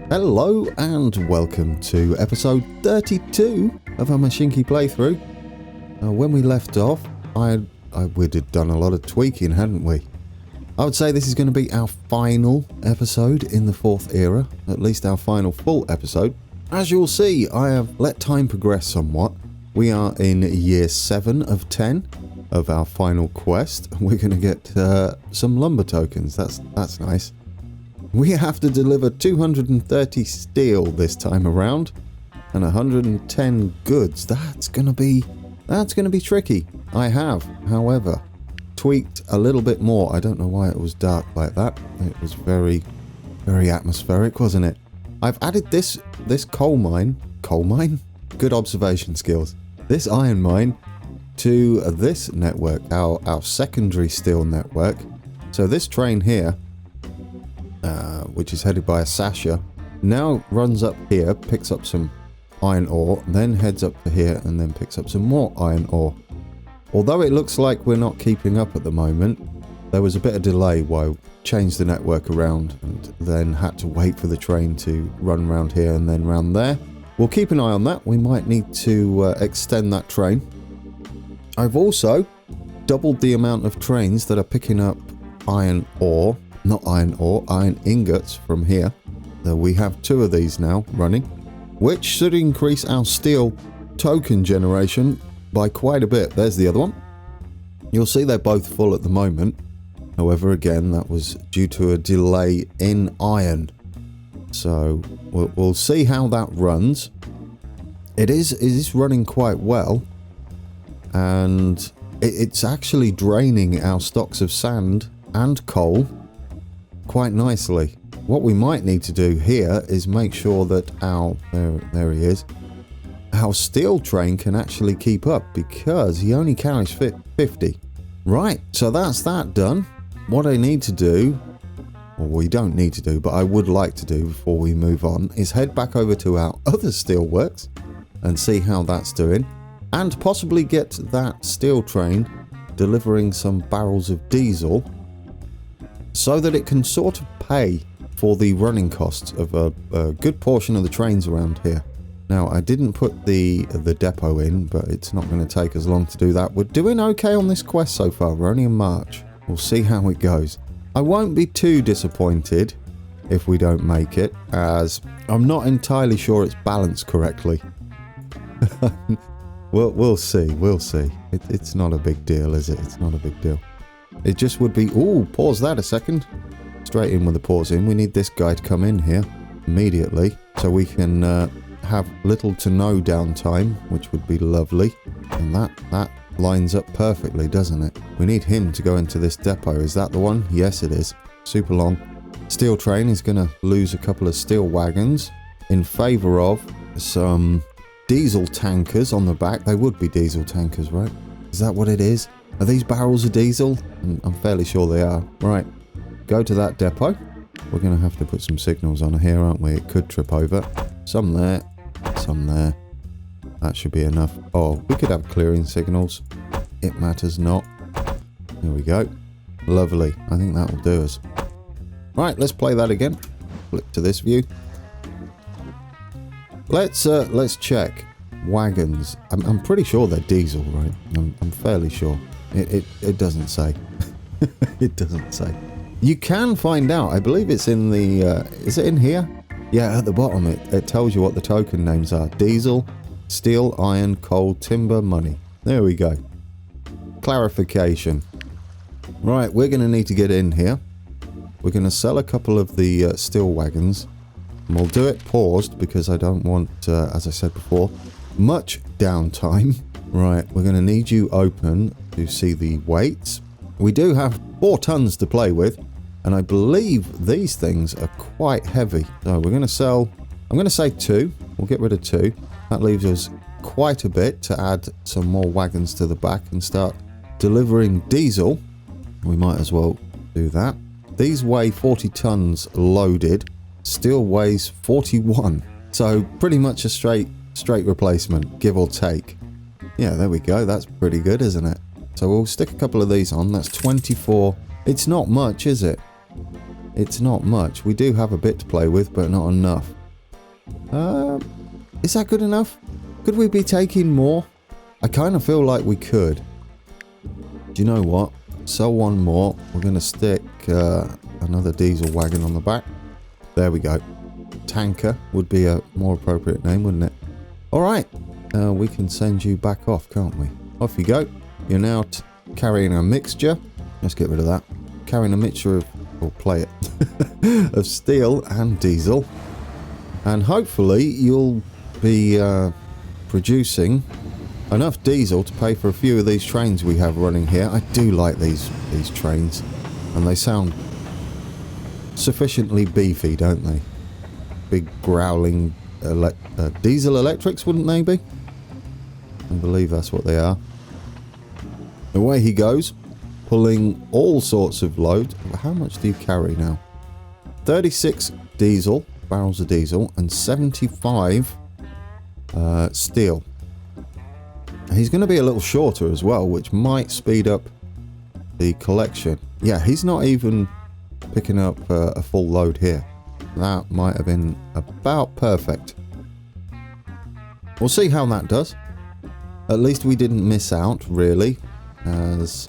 Hello and welcome to episode 32 of our Mashinky playthrough. When we left off, we'd have done a lot of tweaking, hadn't we? I would say this is going to be our final episode in the fourth era, at least our final full episode. As you'll see, I have let time progress somewhat. We are in year 7 of 10 of our final quest. We're going to get some lumber tokens. That's nice. We have to deliver 230 steel this time around and 110 goods. That's gonna be tricky. I have, however, tweaked a little bit more. I don't know why it was dark like that. It was very, very atmospheric, wasn't it? I've added this coal mine. Good observation skills. This iron mine to this network, our secondary steel network. So this train here, which is headed by a Sasha, now runs up here, picks up some iron ore, then heads up to here and then picks up some more iron ore. Although it looks like we're not keeping up at the moment, there was a bit of delay while we changed the network around and then had to wait for the train to run around here and then round there. We'll keep an eye on that. We might need to extend that train. I've also doubled the amount of trains that are picking up iron ingots from here. We have 2 of these now running, which should increase our steel token generation by quite a bit. There's the other one. You'll see they're both full at the moment. However, again, that was due to a delay in iron. So we'll see how that runs. It is running quite well, and it's actually draining our stocks of sand and coal quite nicely. What we might need to do here is make sure that there he is, our steel train can actually keep up, because he only carries 50. Right, so that's that done. What I need to do, or we don't need to do, but I would like to do before we move on, is head back over to our other steelworks and see how that's doing, and possibly get that steel train delivering some barrels of diesel so that it can sort of pay for the running costs of a good portion of the trains around here. Now, I didn't put the depot in, but it's not going to take as long to do that. We're doing okay on this quest so far. We're only in March. We'll see how it goes. I won't be too disappointed if we don't make it, as I'm not entirely sure it's balanced correctly. We'll see. It's not a big deal, is it? It's not a big deal. It just would be... Ooh, pause that a second. Straight in with the pause in. We need this guy to come in here immediately so we can have little to no downtime, which would be lovely. And that lines up perfectly, doesn't it? We need him to go into this depot. Is that the one? Yes, it is. Super long. Steel train is going to lose a couple of steel wagons in favour of some diesel tankers on the back. They would be diesel tankers, right? Is that what it is? Are these barrels of diesel? I'm fairly sure they are. Right, go to that depot. We're going to have to put some signals on here, aren't we? It could trip over. Some there, some there. That should be enough. Oh, we could have clearing signals. It matters not. Here we go. Lovely. I think that will do us. Right, let's play that again. Flip to this view. Let's check. Wagons. I'm pretty sure they're diesel, right? I'm fairly sure. It doesn't say. It doesn't say. You can find out. I believe it's in the... is it in here? Yeah, at the bottom it tells you what the token names are. Diesel, steel, iron, coal, timber, money. There we go. Clarification. Right, we're going to need to get in here. We're going to sell a couple of the steel wagons. And we'll do it paused because I don't want, as I said before, much downtime. Right, we're going to need you open to see the weights. We do have 4 tons to play with, and I believe these things are quite heavy. So we're going to sell, I'm going to say 2. We'll get rid of 2. That leaves us quite a bit to add some more wagons to the back and start delivering diesel. We might as well do that. These weigh 40 tons loaded. Steel weighs 41. So pretty much a straight replacement, give or take. Yeah, there we go. That's pretty good, isn't it? So we'll stick a couple of these on. That's 24. It's not much, is it? It's not much. We do have a bit to play with, but not enough. Is that good enough? Could we be taking more? I kind of feel like we could. Do you know what? Sell one more. We're going to stick another diesel wagon on the back. There we go. Tanker would be a more appropriate name, wouldn't it? Alright. We can send you back off, can't we? Off you go. You're now carrying a mixture. Let's get rid of that. Carrying a mixture of, or play it, of steel and diesel. And hopefully you'll be producing enough diesel to pay for a few of these trains we have running here. I do like these trains, and they sound sufficiently beefy, don't they? Big growling diesel electrics, wouldn't they be? I believe that's what they are. Away he goes, pulling all sorts of loads. How much do you carry now? 36 diesel, barrels of diesel, and 75 steel. He's going to be a little shorter as well, which might speed up the collection. Yeah, he's not even picking up a full load here. That might have been about perfect. We'll see how that does. At least we didn't miss out, really, as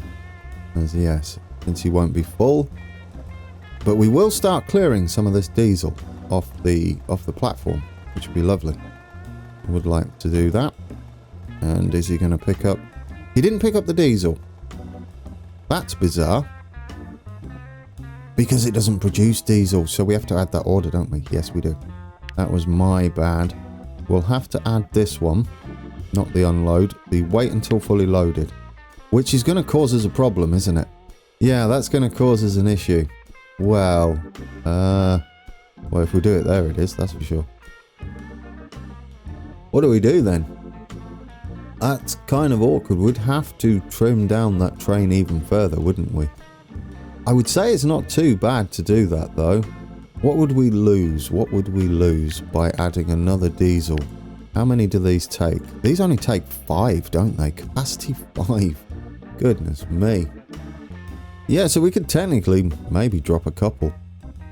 yes, since he won't be full. But we will start clearing some of this diesel off the platform, which would be lovely. I would like to do that. And is he going to pick up? He didn't pick up the diesel. That's bizarre. Because it doesn't produce diesel, so we have to add that order, don't we? Yes, we do. That was my bad. We'll have to add this one, not the unload. The wait until fully loaded, which is going to cause us a problem, isn't it? Yeah, that's going to cause us an issue. Well, if we do it, there it is, that's for sure. What do we do then? That's kind of awkward. We'd have to trim down that train even further, wouldn't we? I would say it's not too bad to do that, though. What would we lose? What would we lose by adding another diesel? How many do these take? These only take 5, don't they? Capacity 5. Goodness me. Yeah, so we could technically maybe drop a couple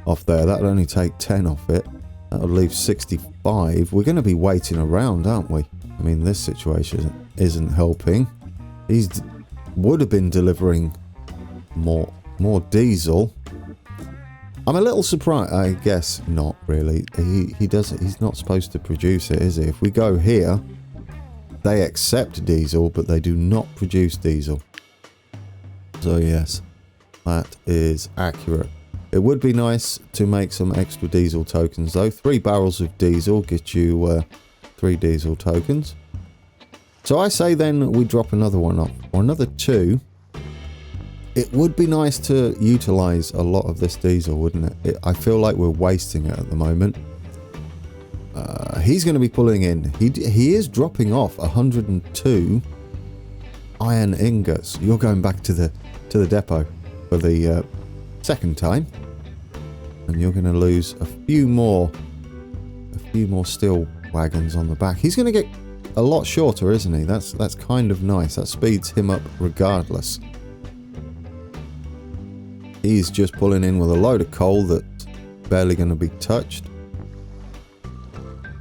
off there. That would only take 10 off it. That would leave 65. We're going to be waiting around, aren't we? I mean, this situation isn't helping. Would have been delivering more diesel. I'm a little surprised. I guess not really. He's not supposed to produce it, is he? If we go here, they accept diesel, but they do not produce diesel. So yes, that is accurate. It would be nice to make some extra diesel tokens though. 3 barrels of diesel get you 3 diesel tokens. So I say then we drop another one off, or another 2. It would be nice to utilise a lot of this diesel, wouldn't it? I feel like we're wasting it at the moment. He's going to be pulling in. He is dropping off 102 iron ingots. You're going back to the depot for the second time, and you're going to lose a few more steel wagons on the back. He's going to get a lot shorter, isn't he? That's kind of nice. That speeds him up regardless. He's just pulling in with a load of coal that's barely going to be touched.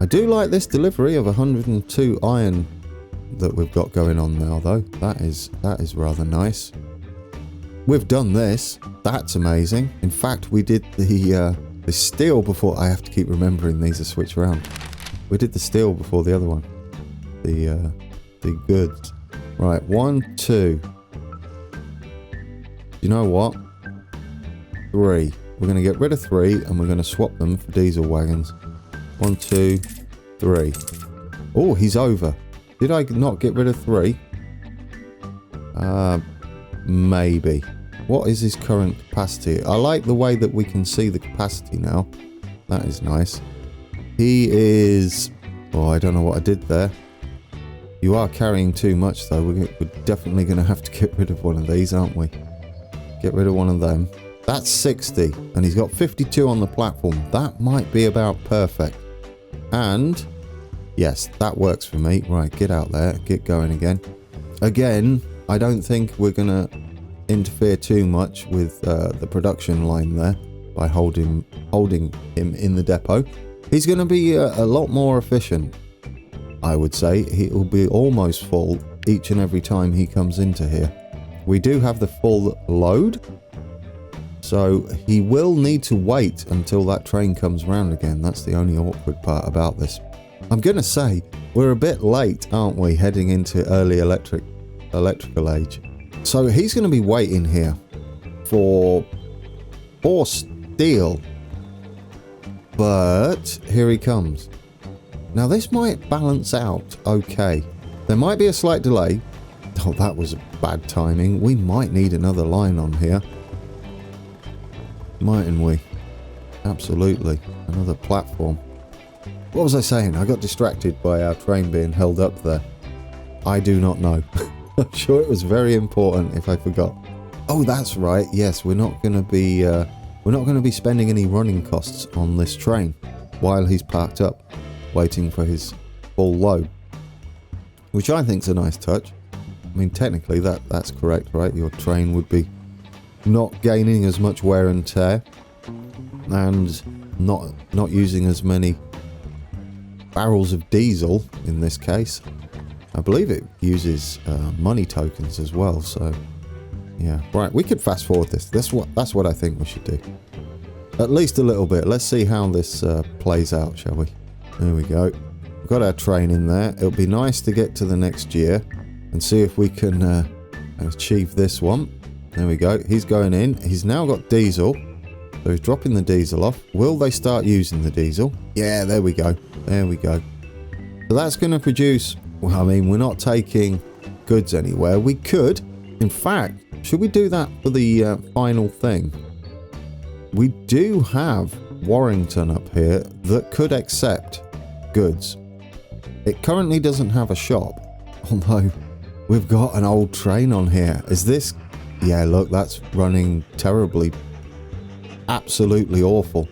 I do like this delivery of 102 iron that we've got going on now, though. That is rather nice. We've done this. That's amazing. In fact, we did the steel before. I have to keep remembering these are switched around. We did the steel before the other one. The goods. Right, 1, 2. You know what? 3. We're going to get rid of 3 and we're going to swap them for diesel wagons. 1, 2, 3. Oh, he's over. Did I not get rid of 3? Maybe. What is his current capacity? I like the way that we can see the capacity now. That is nice. He is... Oh, I don't know what I did there. You are carrying too much, though. We're definitely going to have to get rid of one of these, aren't we? Get rid of one of them. That's 60, and he's got 52 on the platform. That might be about perfect. And, yes, that works for me. Right, get out there. Get going again. Again, I don't think we're going to interfere too much with the production line there. by holding him in the depot. He's going to be a lot more efficient, I would say. He'll be almost full each and every time he comes into here. We do have the full load, so he will need to wait until that train comes around again. That's the only awkward part about this. I'm going to say we're a bit late, aren't we, heading into early electrical age. So he's going to be waiting here for steel. But here he comes. Now this might balance out okay. There might be a slight delay. Oh, that was bad timing. We might need another line on here. Mightn't we? Absolutely. Another platform. What was I saying? I got distracted by our train being held up there. I do not know. I'm sure it was very important if I forgot. Oh, that's right. Yes, we're not going to be spending any running costs on this train while he's parked up, waiting for his full load, which I think's a nice touch. I mean, technically that's correct, right? Your train would be not gaining as much wear and tear, and not using as many barrels of diesel in this case. I believe it uses money tokens as well, so yeah. Right, we could fast forward this. That's what I think we should do. At least a little bit. Let's see how this plays out, shall we? There we go. We've got our train in there. It'll be nice to get to the next year and see if we can achieve this one. There we go. He's going in. He's now got diesel. So he's dropping the diesel off. Will they start using the diesel? Yeah, there we go. There we go. So that's going to produce... Well, I mean, we're not taking goods anywhere. We could. In fact, should we do that for the final thing? We do have Warrington up here that could accept goods. It currently doesn't have a shop, although we've got an old train on here. Is this... Yeah, look, that's running terribly. Absolutely awful.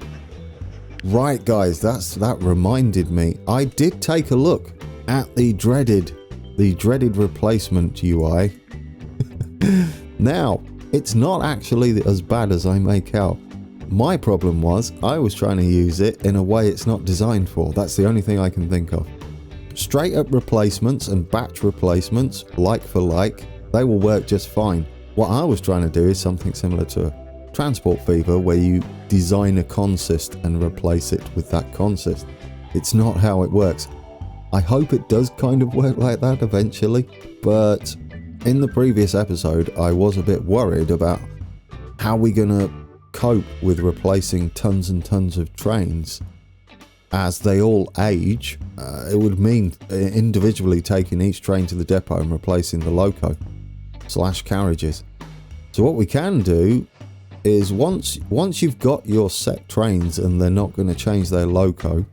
Right, guys, that reminded me. I did take a look at the dreaded replacement UI. Now, it's not actually as bad as I make out. My problem was I was trying to use it in a way it's not designed for. That's the only thing I can think of. Straight up replacements and batch replacements, like for like, they will work just fine. What I was trying to do is something similar to Transport Fever, where you design a consist and replace it with that consist. It's not how it works. I hope it does kind of work like that eventually, but in the previous episode I was a bit worried about how we're gonna cope with replacing tons and tons of trains as they all age. It would mean individually taking each train to the depot and replacing the loco / carriages. So what we can do is once you've got your set trains and they're not going to change their loco,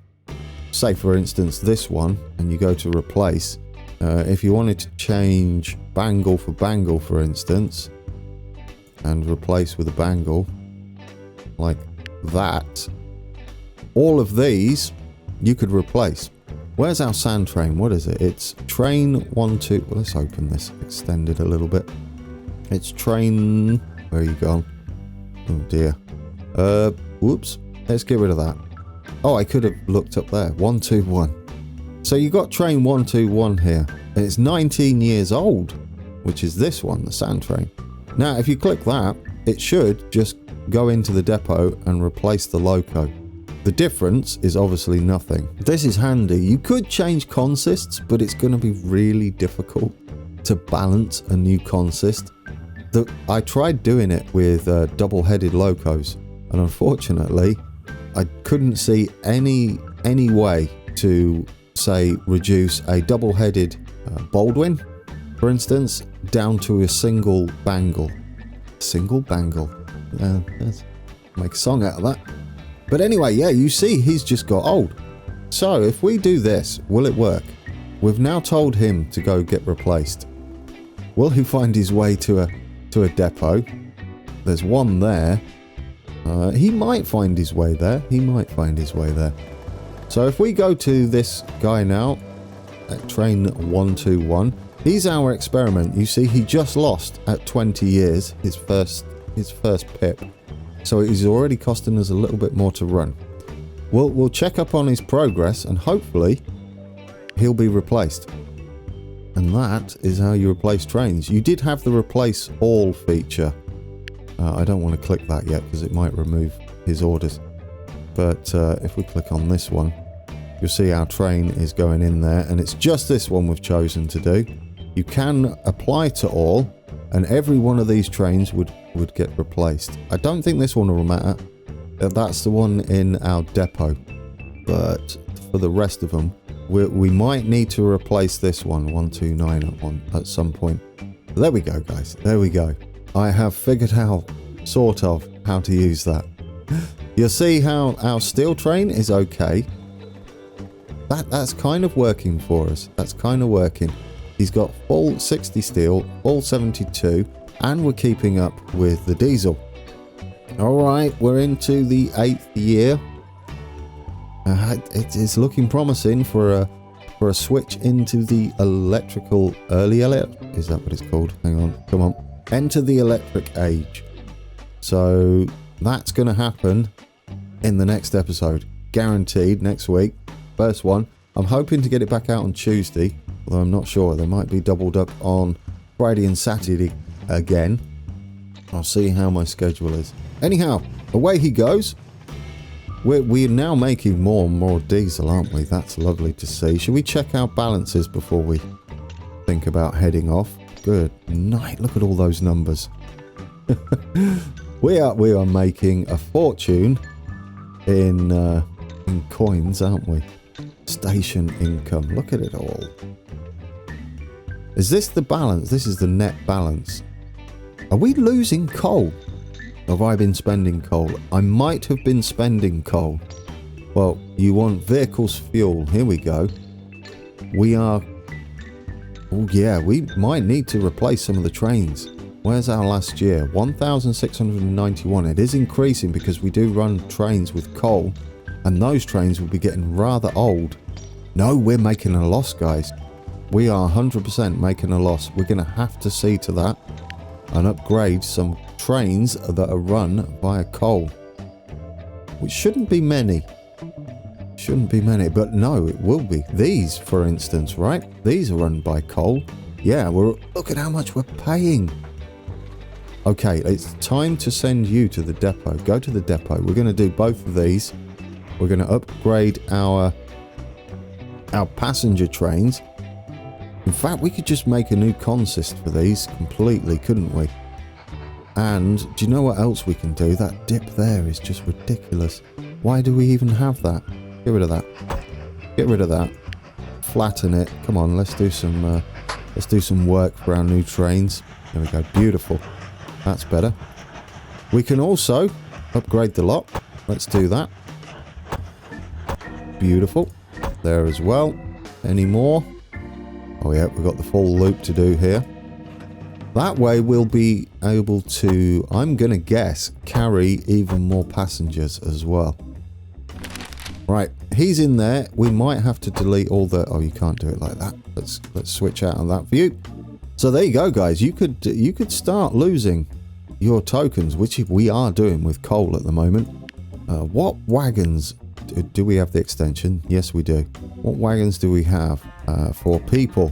say for instance this one, and you go to replace, if you wanted to change Bangle for Bangle for instance and replace with a Bangle like that, all of these you could replace. Where's our sand train? What is it? It's train 1, 2. Well, let's open this, extend it a little bit. It's train... Where are you gone? Oh dear. Whoops. Let's get rid of that. Oh, I could have looked up there. 121. So you got train 121 here. And it's 19 years old, which is this one, the sand train. Now, if you click that, it should just go into the depot and replace the loco. The difference is obviously nothing. This is handy. You could change consists, but it's going to be really difficult to balance a new consist. I tried doing it with double-headed locos, and unfortunately, I couldn't see any way to, say, reduce a double-headed Baldwin, for instance, down to a single bangle. Single bangle. Let's make a song out of that. But anyway, yeah, you see he's just got old. So if we do this, will it work? We've now told him to go get replaced. Will he find his way to a depot? There's one there. He might find his way there. He might find his way there. So if we go to this guy now, at train 121, he's our experiment. You see, he just lost at 20 years his first pip. So he's already costing us a little bit more to run. We'll check up on his progress and hopefully he'll be replaced. And that is how you replace trains. You did have the replace all feature. I don't want to click that yet because it might remove his orders. But if we click on this one, you'll see our train is going in there, and it's just this one we've chosen to do. You can apply to all, and every one of these trains would get replaced. I don't think this one will matter. That's the one in our depot. But for the rest of them, we might need to replace this one, 129 at some point. There we go, guys. There we go. I have figured out, sort of, how to use that. You'll see how our steel train is okay. That's kind of working for us. That's kind of working. He's got full 60 steel, full 72, and we're keeping up with the diesel. Alright, we're into the 8th year. It's looking promising for a switch into the electrical early is that what it's called? Hang on, come on. Enter the electric age. So that's going to happen in the next episode. Guaranteed, next week. First one. I'm hoping to get it back out on Tuesday, although I'm not sure. They might be doubled up on Friday and Saturday again. I'll see how my schedule is. Anyhow, away he goes. We're now making more and more diesel, aren't we? That's lovely to see. Should we check our balances before we think about heading off? Good night. Look at all those numbers. we are making a fortune in coins, aren't we? Station income. Look at it all. Is this the balance? This is the net balance. Are we losing coal? Have I been spending coal? I might have been spending coal. Well, you want vehicles fuel. Here we go. We are... Oh yeah, we might need to replace some of the trains. Where's our last year? 1,691. It is increasing because we do run trains with coal. And those trains will be getting rather old. No, we're making a loss, guys. We are 100% making a loss. We're going to have to see to that and upgrade some trains that are run via coal. Which shouldn't be many. Shouldn't be many, but no, it will be. These, for instance, right? These are run by coal. Yeah, look at how much we're paying. Okay, it's time to send you to the depot. Go to the depot. We're going to do both of these. We're going to upgrade our passenger trains. In fact, we could just make a new consist for these completely, couldn't we? And do you know what else we can do? That dip there is just ridiculous. Why do we even have that? Get rid of that. Get rid of that. Flatten it. Come on, let's do some work for our new trains. There we go. Beautiful. That's better. We can also upgrade the lot. Let's do that. Beautiful. There as well. Any more? Oh yeah, we've got the full loop to do here. That way we'll be able to, I'm going to guess, carry even more passengers as well. Right, he's in there. We might have to delete all the... Oh, you can't do it like that. Let's switch out on that view. So there you go, guys. You could start losing your tokens, which we are doing with coal at the moment. What wagons... Do we have the extension? Yes, we do. What wagons do we have for people?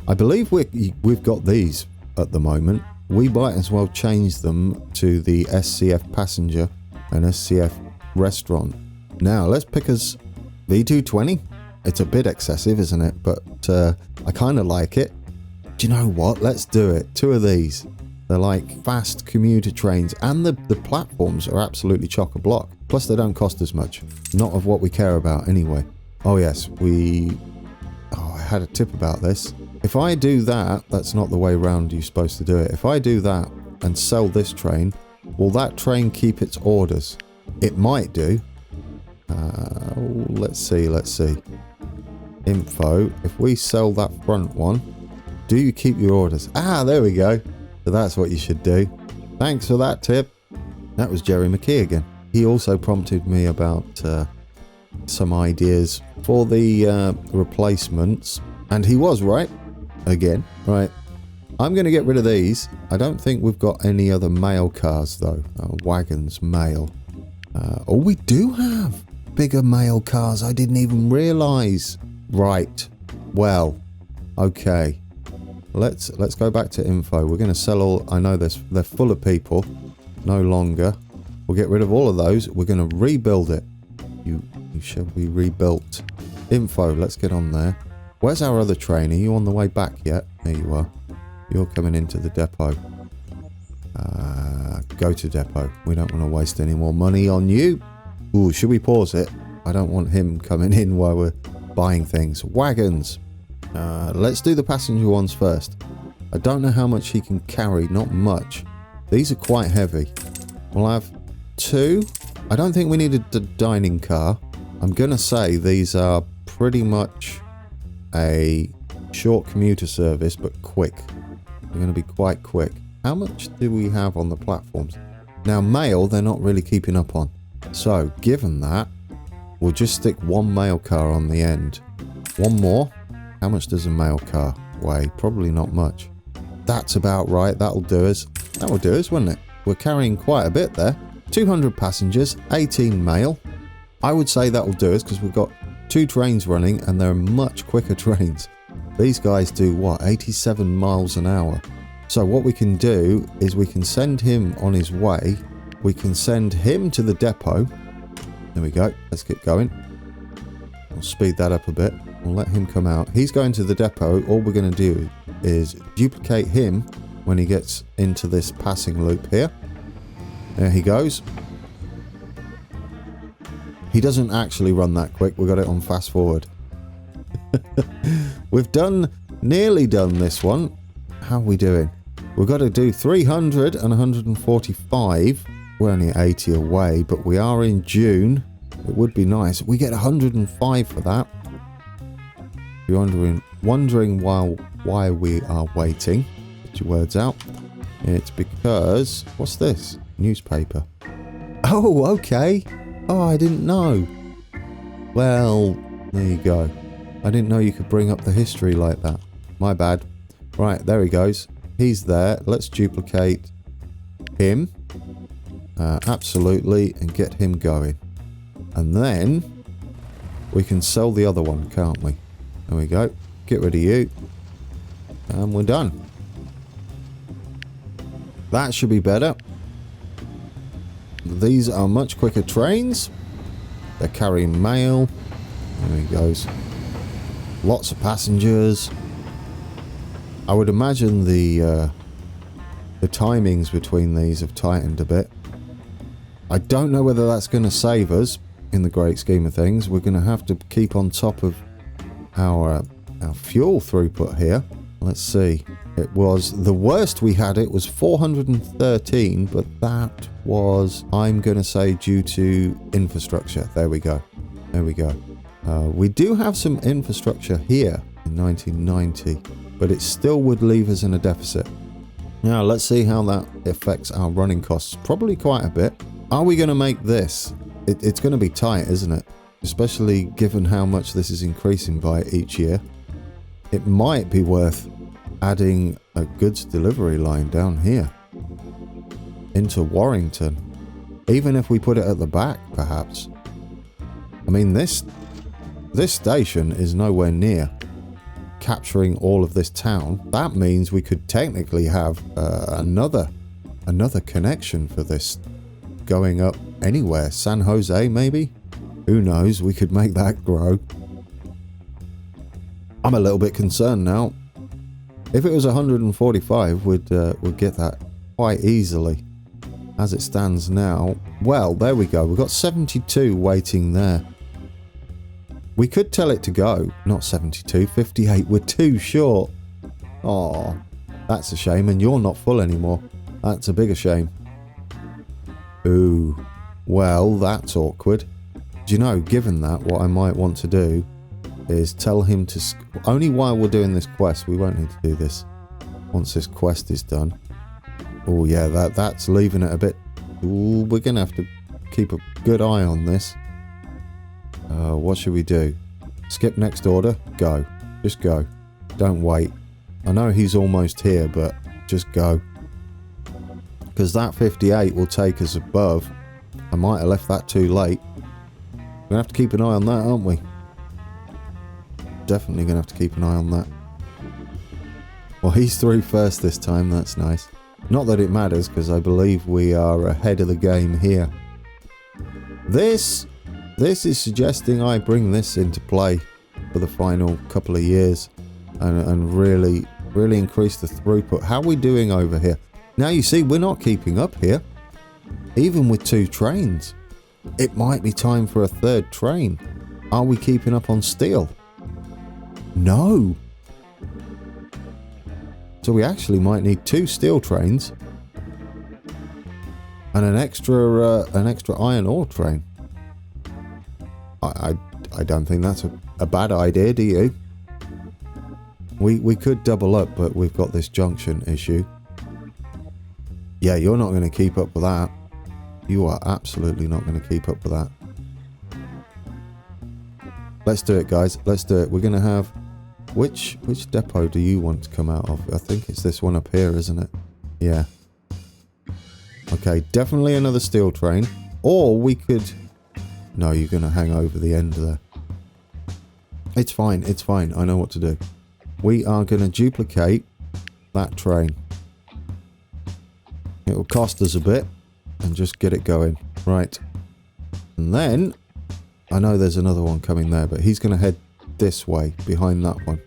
I believe we've got these at the moment. We might as well change them to the SCF passenger and SCF restaurant. Now, let's pick us V220. It's a bit excessive, isn't it? But I kind of like it. Do you know what? Let's do it. 2 of these. They're like fast commuter trains, and the platforms are absolutely chock-a-block. Plus, they don't cost as much. Not of what we care about, anyway. Oh, yes, I had a tip about this. If I do that, that's not the way round you're supposed to do it. If I do that and sell this train, will that train keep its orders? It might do. Let's see. Info. If we sell that front one, do you keep your orders? Ah, there we go. So that's what you should do. Thanks for that tip. That was Jerry McKee again. He also prompted me about some ideas for the replacements. And he was right. Again. Right. I'm going to get rid of these. I don't think we've got any other mail cars, though. Wagons, mail. Oh, we do have bigger mail cars. I didn't even realise. Right. Well, okay. Let's go back to info. We're going to sell all... I know they're full of people. No longer. We'll get rid of all of those. We're going to rebuild it. You shall be rebuilt. Info. Let's get on there. Where's our other train? Are you on the way back yet? There you are. You're coming into the depot. Go to depot. We don't want to waste any more money on you. Ooh, should we pause it? I don't want him coming in while we're buying things. Wagons. Let's do the passenger ones first. I don't know how much he can carry. Not much. These are quite heavy. We'll have 2. I don't think we need a dining car. I'm going to say these are pretty much a short commuter service, but quick. They're going to be quite quick. How much do we have on the platforms? Now, mail, they're not really keeping up on. So, given that, we'll just stick 1 mail car on the end. 1 more. How much does a mail car weigh? Probably not much. That's about right. That'll do us. That will do us, wouldn't it? We're carrying quite a bit there. 200 passengers, 18 mail. I would say that will do us because we've got 2 trains running and they're much quicker trains. These guys do what? 87 miles an hour. So what we can do is we can send him on his way. We can send him to the depot. There we go. Let's get going. We'll speed that up a bit. We'll let him come out. He's going to the depot. All we're going to do is duplicate him when he gets into this passing loop here. There he goes. He doesn't actually run that quick. We've got it on fast forward. We've nearly done this one. How are we doing? We've got to do 300 and 145. We're only 80 away, but we are in June. It would be nice. We get 105 for that. If you're wondering why we are waiting, get your words out. It's because... What's this? Newspaper. Oh, okay. Oh, I didn't know. Well, there you go. I didn't know you could bring up the history like that. My bad. Right, there he goes. He's there. Let's duplicate him. Absolutely. And get him going. And then we can sell the other one, can't we? There we go. Get rid of you. And we're done. That should be better. These are much quicker trains. They're carrying mail. There he goes. Lots of passengers. I would imagine the timings between these have tightened a bit. I don't know whether that's going to save us in the great scheme of things. We're going to have to keep on top of our fuel throughput here. Let's see. It was the worst we had. It was 413, but that was, I'm going to say, due to infrastructure. There we go. There we go. We do have some infrastructure here in 1990, but it still would leave us in a deficit. Now, let's see how that affects our running costs. Probably quite a bit. Are we going to make this? It's going to be tight, isn't it? Especially given how much this is increasing by each year. It might be worth adding a goods delivery line down here into Warrington. Even if we put it at the back, perhaps. I mean, this station is nowhere near capturing all of this town. That means we could technically have another connection for this going up anywhere. San Jose, maybe? Who knows? We could make that grow. I'm a little bit concerned now. If it was 145, we'd get that quite easily. As it stands now, well, there we go. We've got 72 waiting there. We could tell it to go. Not 72, 58. We're too short. Oh, that's a shame. And you're not full anymore. That's a bigger shame. Ooh, well, that's awkward. Do you know, given that, what I might want to do is tell him to... Only while we're doing this quest. We won't need to do this once this quest is done. Oh, yeah, that's leaving it a bit... Ooh, we're going to have to keep a good eye on this. What should we do? Skip next order? Go. Just go. Don't wait. I know he's almost here, but just go. Because that 58 will take us above. I might have left that too late. We're going to have to keep an eye on that, aren't we? Definitely going to have to keep an eye on that. Well, he's through first this time. That's nice. Not that it matters, because I believe we are ahead of the game here. This is suggesting I bring this into play for the final couple of years and really increase the throughput. How are we doing over here? Now you see, we're not keeping up here. Even with 2 trains. It might be time for a 3rd train. Are we keeping up on steel? No. So we actually might need 2 steel trains and an extra iron ore train. I don't think that's a bad idea, do you? We could double up, but we've got this junction issue. Yeah, you're not going to keep up with that. You are absolutely not going to keep up with that. Let's do it, guys. Let's do it. We're going to have... Which depot do you want to come out of? I think it's this one up here, isn't it? Yeah. Okay, definitely another steel train. Or we could... No, you're going to hang over the end there. It's fine, it's fine. I know what to do. We are going to duplicate that train. It will cost us a bit and just get it going. Right. And then, I know there's another one coming there, but he's going to head this way, behind that one.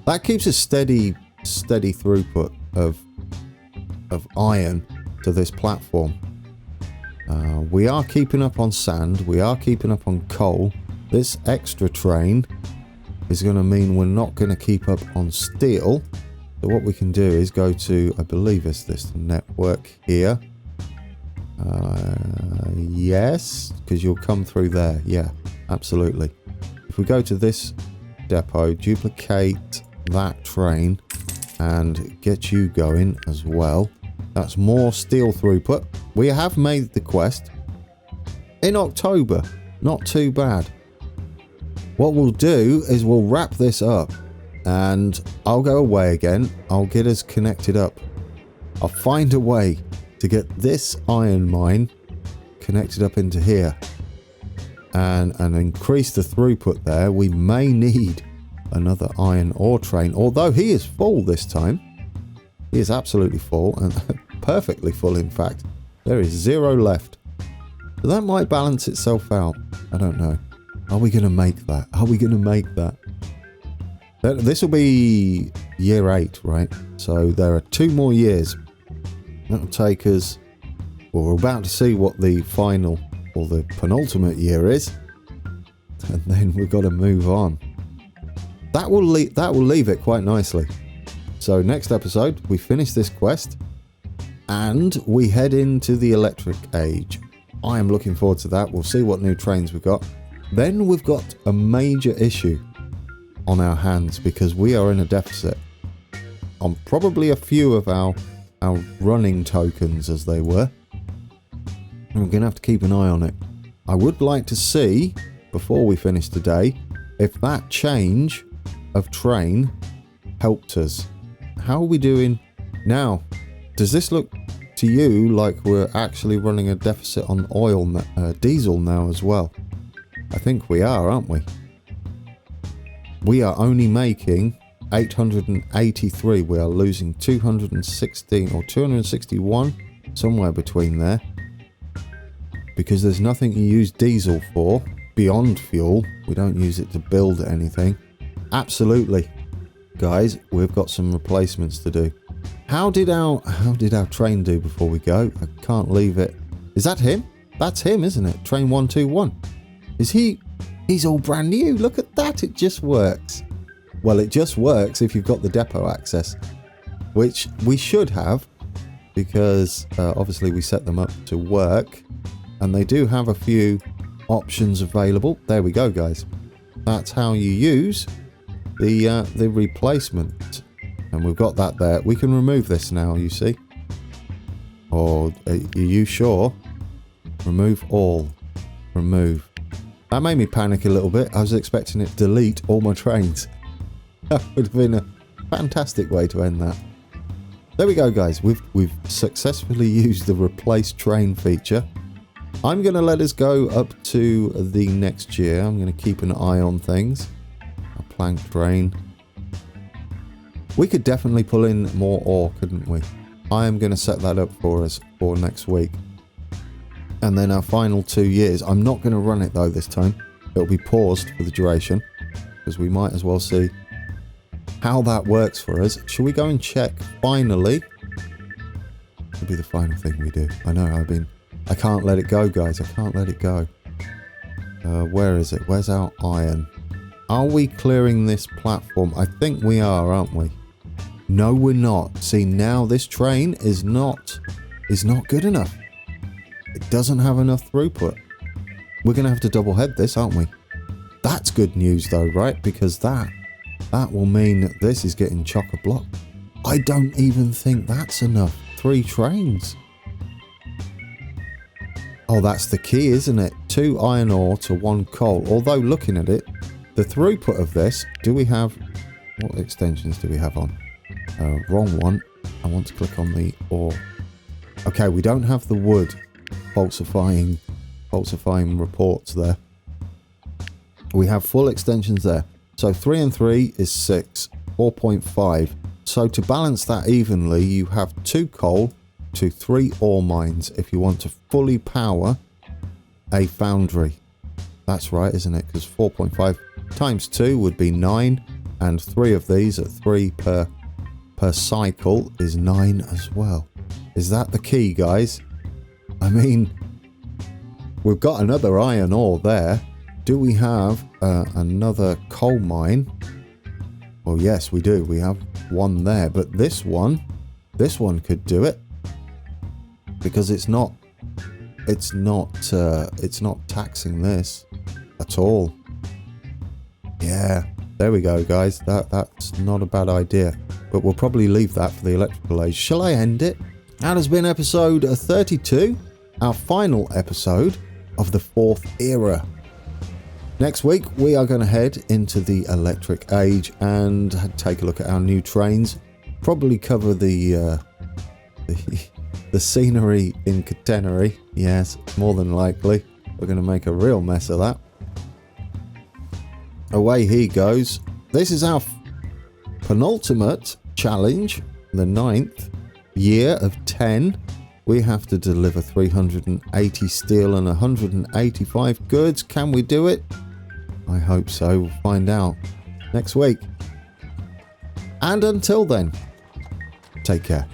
That keeps a steady throughput of iron to this platform. We are keeping up on sand. We are keeping up on coal. This extra train is going to mean we're not going to keep up on steel. So what we can do is go to, I believe it's this network here. Yes, because you'll come through there. Yeah, absolutely. If we go to this depot, duplicate that train and get you going as well. That's more steel throughput. We have made the quest in October. Not too bad. What we'll do is we'll wrap this up and I'll go away again. I'll get us connected up. I'll find a way to get this iron mine connected up into here and increase the throughput there. We may need another iron ore train, although he is full this time. He is absolutely full and perfectly full, in fact. There is 0 left. So that might balance itself out. I don't know. Are we going to make that? Are we going to make that? This will be year 8, right? So there are 2 more years. That'll take us... Well, we're about to see what the final or the penultimate year is. And then we've got to move on. That will leave it quite nicely. So next episode, we finish this quest. And we head into the electric age. I am looking forward to that. We'll see what new trains we've got. Then we've got a major issue on our hands because we are in a deficit on probably a few of our running tokens, as they were. And we're going to have to keep an eye on it. I would like to see, before we finish today, if that change of train helped us. How are we doing now? Does this look to you like we're actually running a deficit on oil, diesel now as well? I think we are, aren't we? We are only making 883. We are losing 216 or 261, somewhere between there. Because there's nothing you use diesel for beyond fuel. We don't use it to build anything. Absolutely. Guys, we've got some replacements to do. How did our train do before we go? I can't leave it. Is that him? That's him, isn't it? Train 121. Is he? He's all brand new. Look at that. It just works. Well, it just works if you've got the depot access, which we should have, because obviously we set them up to work, and they do have a few options available. There we go, guys. That's how you use the replacement. And we've got that there. We can remove this now, you see. Or are you sure? Remove all. Remove. That made me panic a little bit. I was expecting it to delete all my trains. That would have been fantastic way to end that. There we go, guys. We've successfully used the replace train feature. I'm going to let us go up to the next year. I'm going to keep an eye on things. A plank train. We could definitely pull in more ore, couldn't we? I am going to set that up for us for next week. And then our final 2 years. I'm not going to run it though this time. It'll be paused for the duration, because we might as well see how that works for us. Shall we go and check finally? It'll be the final thing we do. I know, I can't let it go, guys. I can't let it go. Where is it? Where's our iron? Are we clearing this platform? I think we are, aren't we? No, we're not. See, now this train is not good enough. It doesn't have enough throughput. We're going to have to double head this, aren't we? That's good news though, right? Because that will mean that this is getting chock-a-block. I don't even think that's enough. 3 trains. Oh, that's the key, isn't it? 2 iron ore to 1 coal. Although, looking at it, the throughput of this, do we have... What extensions do we have on? Wrong one. I want to click on the ore. Okay, we don't have the wood falsifying reports there. We have full extensions there. So 3 and 3 is 6. 4.5. So to balance that evenly, you have 2 coal to 3 ore mines if you want to fully power a foundry. That's right, isn't it? Because 4.5 times 2 would be 9, and 3 of these at 3 per cycle is 9 as well. Is that the key, guys? I mean, we've got another iron ore there. Do we have another coal mine? Well, yes, we do. We have one there, but this one could do it because it's not taxing this at all. Yeah, there we go, guys. That's not a bad idea, but we'll probably leave that for the electrical age. Shall I end it? That has been episode 32, our final episode of the 4th era. Next week, we are going to head into the electric age and take a look at our new trains. Probably cover the scenery in Catenary. Yes, more than likely. We're going to make a real mess of that. Away he goes. This is our penultimate challenge, the 9th year of 10. We have to deliver 380 steel and 185 goods. Can we do it? I hope so. We'll find out next week. And until then, take care.